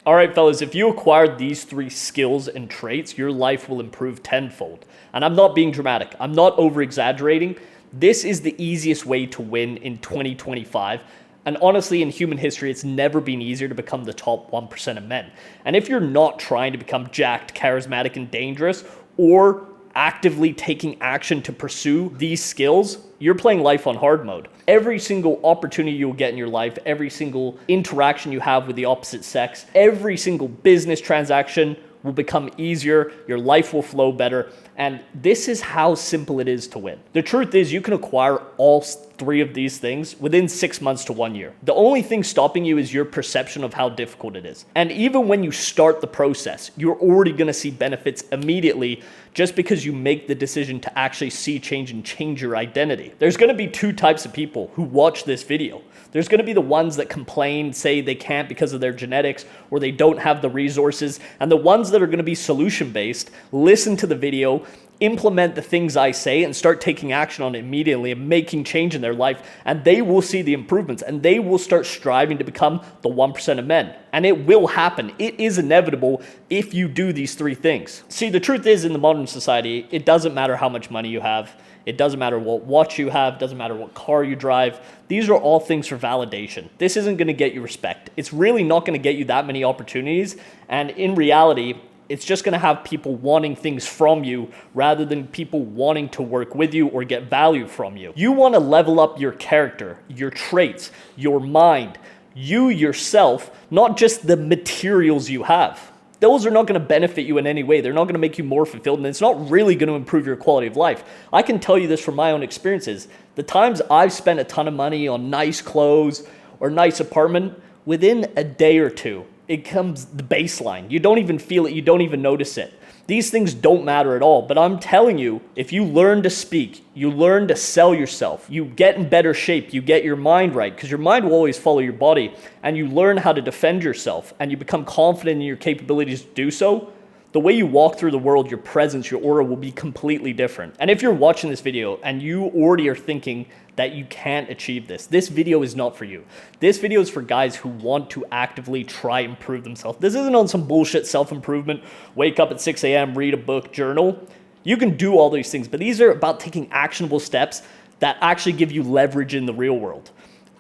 All right, fellas, if you acquire these 3 skills and traits, your life will improve tenfold. And I'm not being dramatic. I'm not over-exaggerating. This is the easiest way to win in 2025. And honestly, in human history, it's never been easier to become the top 1% of men. And if you're not trying to become jacked, charismatic, and dangerous, or actively taking action to pursue these skills, you're playing life on hard mode. Every single opportunity you'll get in your life, every single interaction you have with the opposite sex, every single business transaction will become easier, your life will flow better, and this is how simple it is to win. The truth is you can acquire all 3 of these things within 6 months to 1 year. The only thing stopping you is your perception of how difficult it is. And even when you start the process, you're already gonna see benefits immediately just because you make the decision to actually see change and change your identity. There's gonna be 2 types of people who watch this video. There's gonna be the ones that complain, say they can't because of their genetics or they don't have the resources, and the ones that are gonna be solution-based, listen to the video, implement the things I say and start taking action on it immediately and making change in their life, and they will see the improvements and they will start striving to become the 1% of men. And it will happen. It is inevitable if you do these 3 things. See, the truth is in the modern society, it doesn't matter how much money you have. It doesn't matter what watch you have, doesn't matter what car you drive. These are all things for validation. This isn't gonna get you respect. It's really not gonna get you that many opportunities. And in reality, it's just gonna have people wanting things from you rather than people wanting to work with you or get value from you. You wanna level up your character, your traits, your mind, you yourself, not just the materials you have. Those are not going to benefit you in any way. They're not going to make you more fulfilled, and it's not really going to improve your quality of life. I can tell you this from my own experiences. The times I've spent a ton of money on nice clothes or nice apartment, within a day or 2, it comes the baseline. You don't even feel it. You don't even notice it. These things don't matter at all, but I'm telling you, if you learn to speak, you learn to sell yourself, you get in better shape, you get your mind right, because your mind will always follow your body, and you learn how to defend yourself, and you become confident in your capabilities to do so, the way you walk through the world, your presence, your aura will be completely different. And if you're watching this video and you already are thinking that you can't achieve this, this video is not for you. This video is for guys who want to actively try and improve themselves. This isn't on some bullshit self-improvement, wake up at 6 a.m., read a book, journal. You can do all these things, but these are about taking actionable steps that actually give you leverage in the real world.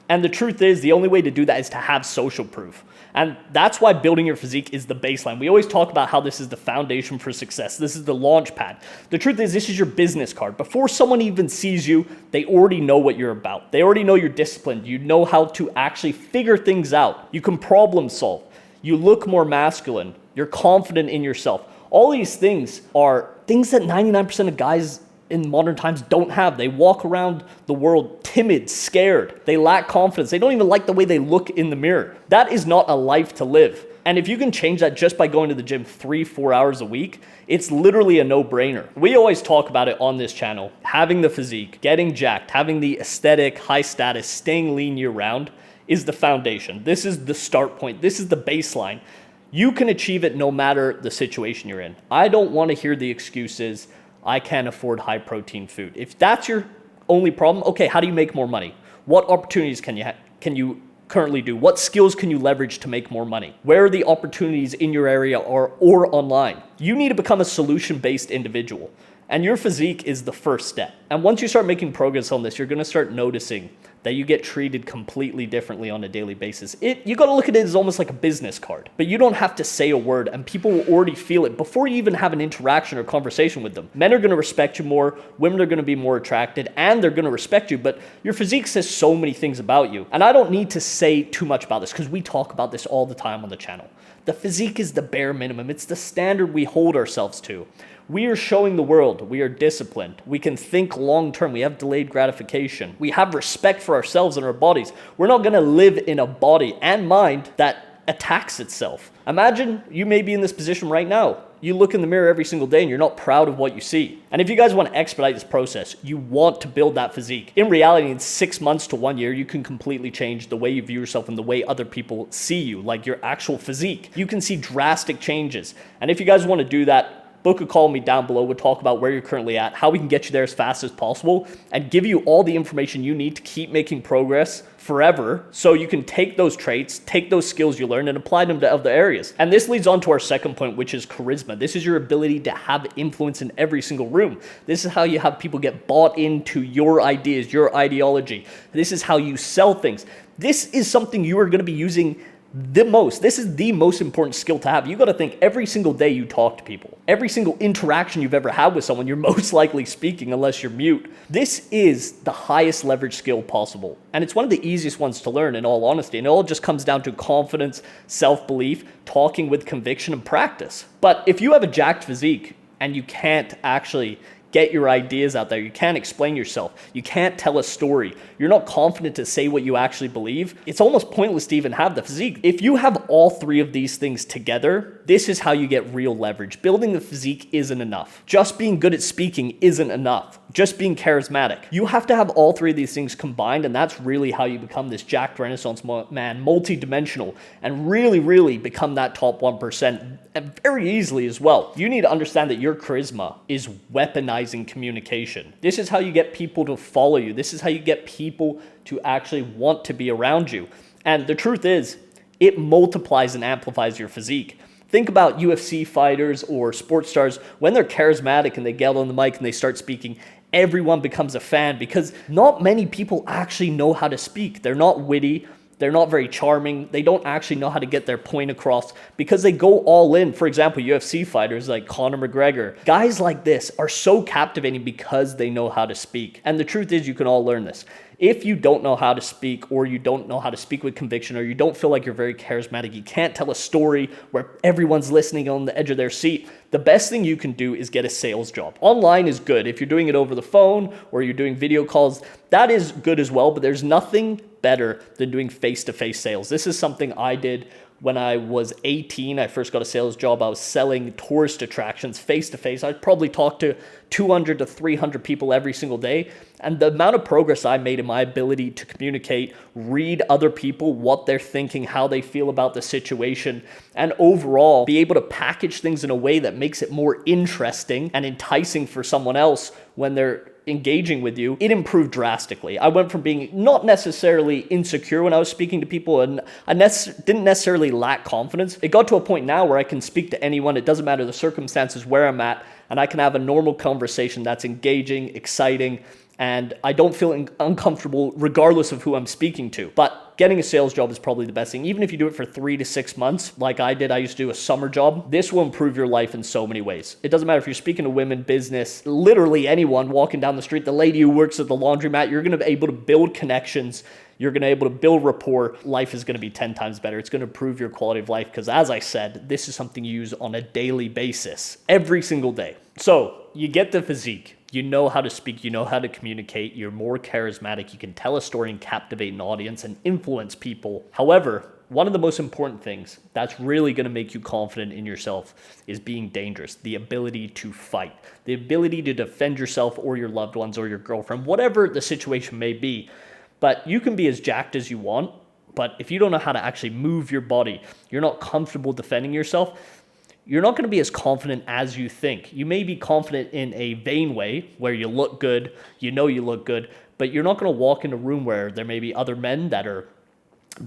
And the truth is, the only way to do that is to have social proof. And that's why building your physique is the baseline. We always talk about how this is the foundation for success. This is the launch pad. The truth is, this is your business card. Before someone even sees you, they already know what you're about. They already know you're disciplined. You know how to actually figure things out. You can problem solve. You look more masculine. You're confident in yourself. All these things are things that 99% of guys in modern times don't have. They walk around the world timid, scared. They lack confidence. They don't even like the way they look in the mirror. That is not a life to live. And if you can change that just by going to the gym 3-4 hours a week, it's literally a no-brainer. We always talk about it on this channel. Having the physique, getting jacked, having the aesthetic, high status, staying lean year-round is the foundation. This is the start point. This is the baseline. You can achieve it no matter the situation you're in. I don't want to hear the excuses, I can't afford high protein food. If that's your only problem, okay, how do you make more money? What opportunities can you currently do? What skills can you leverage to make more money? Where are the opportunities in your area or online? You need to become a solution-based individual. And your physique is the first step. And once you start making progress on this, you're gonna start noticing that you get treated completely differently on a daily basis. You gotta look at it as almost like a business card, but you don't have to say a word and people will already feel it before you even have an interaction or conversation with them. Men are gonna respect you more, women are gonna be more attracted, and they're gonna respect you, but your physique says so many things about you. And I don't need to say too much about this because we talk about this all the time on the channel. The physique is the bare minimum. It's the standard we hold ourselves to. We are showing the world we are disciplined. We can think long term. We have delayed gratification. We have respect for ourselves and our bodies. We're not going to live in a body and mind that attacks itself. Imagine you may be in this position right now. You look in the mirror every single day and you're not proud of what you see. And if you guys want to expedite this process, you want to build that physique. In reality, in 6 months to 1 year, you can completely change the way you view yourself and the way other people see you, like your actual physique. You can see drastic changes. And if you guys want to do that, book a call with me down below. We'll talk about where you're currently at, how we can get you there as fast as possible, and give you all the information you need to keep making progress forever, so you can take those traits, take those skills you learned, and apply them to other areas. And this leads on to our second point, which is charisma. This is your ability to have influence in every single room. This is how you have people get bought into your ideas, your ideology. This is how you sell things. This is something you are going to be using the most. This is the most important skill to have. You got to think every single day you talk to people, every single interaction you've ever had with someone, you're most likely speaking unless you're mute. This is the highest leverage skill possible. And it's one of the easiest ones to learn, in all honesty. And it all just comes down to confidence, self-belief, talking with conviction, and practice. But if you have a jacked physique and you can't actually get your ideas out there, you can't explain yourself, you can't tell a story, you're not confident to say what you actually believe, it's almost pointless to even have the physique. If you have all three of these things together, this is how you get real leverage. Building the physique isn't enough. Just being good at speaking isn't enough. Just being charismatic. You have to have all three of these things combined, and that's really how you become this jacked Renaissance man, multi-dimensional, and really become that top 1%, and very easily as well. You need to understand that your charisma is weaponizing communication. This is how you get people to follow you. This is how you get people to actually want to be around you. And the truth is, it multiplies and amplifies your physique. Think about UFC fighters or sports stars. When they're charismatic and they get on the mic and they start speaking, everyone becomes a fan, because not many people actually know how to speak. They're not witty. They're not very charming. They don't actually know how to get their point across because they go all in. For example, UFC fighters like Conor McGregor. Guys like this are so captivating because they know how to speak. And the truth is, you can all learn this. If you don't know how to speak, or you don't know how to speak with conviction, or you don't feel like you're very charismatic, you can't tell a story where everyone's listening on the edge of their seat, the best thing you can do is get a sales job. Online is good. If you're doing it over the phone or you're doing video calls, that is good as well, but there's nothing better than doing face-to-face sales. This is something I did when I was 18. I first got a sales job. I was selling tourist attractions face-to-face. I'd probably talk to 200 to 300 people every single day. And the amount of progress I made in my ability to communicate, read other people, what they're thinking, how they feel about the situation, and overall be able to package things in a way that makes it more interesting and enticing for someone else when they're engaging with you, it improved drastically. I went from being not necessarily insecure when I was speaking to people, and I didn't necessarily lack confidence. It got to a point now where I can speak to anyone. It doesn't matter the circumstances, where I'm at, and I can have a normal conversation that's engaging, exciting, and I don't feel uncomfortable regardless of who I'm speaking to. But getting a sales job is probably the best thing. Even if you do it for 3 to 6 months, like I did, I used to do a summer job. This will improve your life in so many ways. It doesn't matter if you're speaking to women, business, literally anyone walking down the street, the lady who works at the laundromat, you're going to be able to build connections. You're going to be able to build rapport. Life is going to be 10 times better. It's going to improve your quality of life because, as I said, this is something you use on a daily basis, every single day. So you get the physique. You know how to speak, you know how to communicate, you're more charismatic, you can tell a story and captivate an audience and influence people. However, one of the most important things that's really going to make you confident in yourself is being dangerous, the ability to fight, the ability to defend yourself or your loved ones or your girlfriend, whatever the situation may be. But you can be as jacked as you want, but if you don't know how to actually move your body, you're not comfortable defending yourself, you're not going to be as confident as you think. You may be confident in a vain way where you look good, you know you look good, but you're not going to walk in a room where there may be other men that are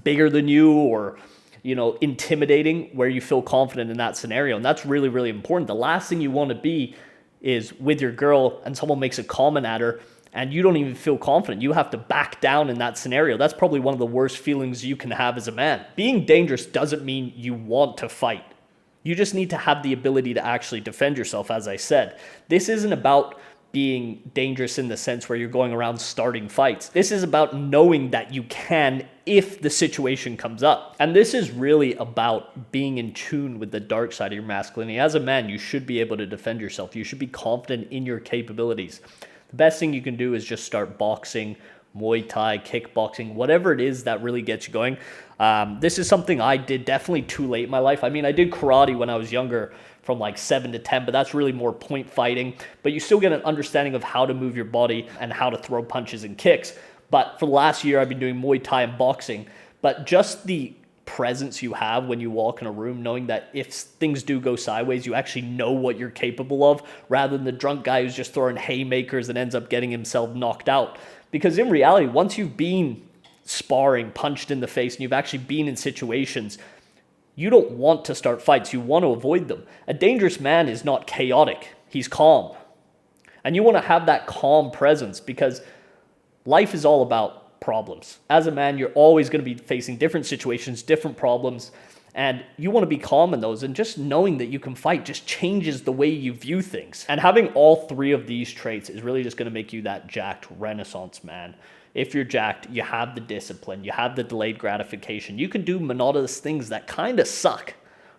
bigger than you or, intimidating, where you feel confident in that scenario. And that's really important. The last thing you want to be is with your girl and someone makes a comment at her and you don't even feel confident. You have to back down in that scenario. That's probably one of the worst feelings you can have as a man. Being dangerous doesn't mean you want to fight. You just need to have the ability to actually defend yourself, as I said. This isn't about being dangerous in the sense where you're going around starting fights. This is about knowing that you can if the situation comes up. And this is really about being in tune with the dark side of your masculinity. As a man, you should be able to defend yourself. You should be confident in your capabilities. The best thing you can do is just start boxing, Muay Thai, kickboxing, whatever it is that really gets you going. This is something I did definitely too late in my life. I mean, I did karate when I was younger from like 7 to 10, but that's really more point fighting. But you still get an understanding of how to move your body and how to throw punches and kicks. But for the last year, I've been doing Muay Thai and boxing. But just the presence you have when you walk in a room, knowing that if things do go sideways, you actually know what you're capable of, rather than the drunk guy who's just throwing haymakers and ends up getting himself knocked out. Because in reality, once you've been sparring, punched in the face, and you've actually been in situations, you don't want to start fights. You want to avoid them. A dangerous man is not chaotic. He's calm. And you want to have that calm presence, because life is all about problems. As a man, you're always going to be facing different situations, different problems, and you want to be calm in those. And just knowing that you can fight just changes the way you view things. And having all three of these traits is really just going to make you that jacked Renaissance man. If you're jacked, you have the discipline, you have the delayed gratification. You can do monotonous things that kind of suck,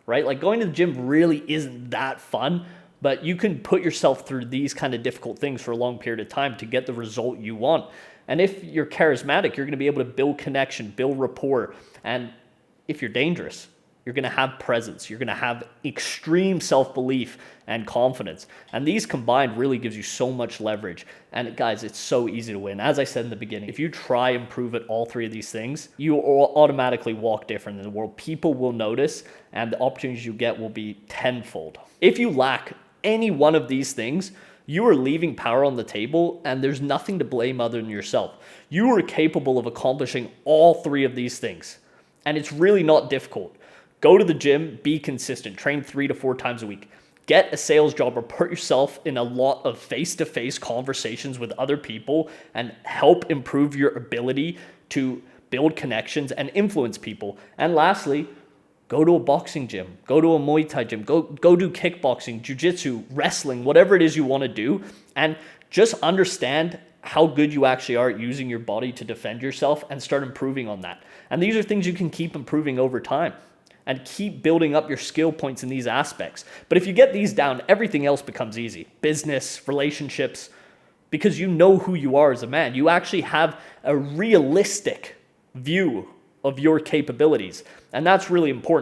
right? Like going to the gym really isn't that fun, but you can put yourself through these kind of difficult things for a long period of time to get the result you want. And if you're charismatic, you're going to be able to build connection, build rapport. And if you're dangerous, you're going to have presence. You're going to have extreme self-belief and confidence. And these combined really gives you so much leverage. And guys, it's so easy to win. As I said in the beginning, if you try and prove it, all three of these things, you will automatically walk different in the world. People will notice, and the opportunities you get will be tenfold. If you lack any one of these things, you are leaving power on the table, and there's nothing to blame other than yourself. You are capable of accomplishing all three of these things, and it's really not difficult. Go to the gym, be consistent, train 3 to 4 times a week. Get a sales job or put yourself in a lot of face-to-face conversations with other people and help improve your ability to build connections and influence people. And lastly, go to a boxing gym, go to a Muay Thai gym, go do kickboxing, jiu-jitsu, wrestling, whatever it is you want to do, and just understand how good you actually are at using your body to defend yourself and start improving on that. And these are things you can keep improving over time and keep building up your skill points in these aspects. But if you get these down, everything else becomes easy. Business, relationships, because you know who you are as a man. You actually have a realistic view of your capabilities, and that's really important.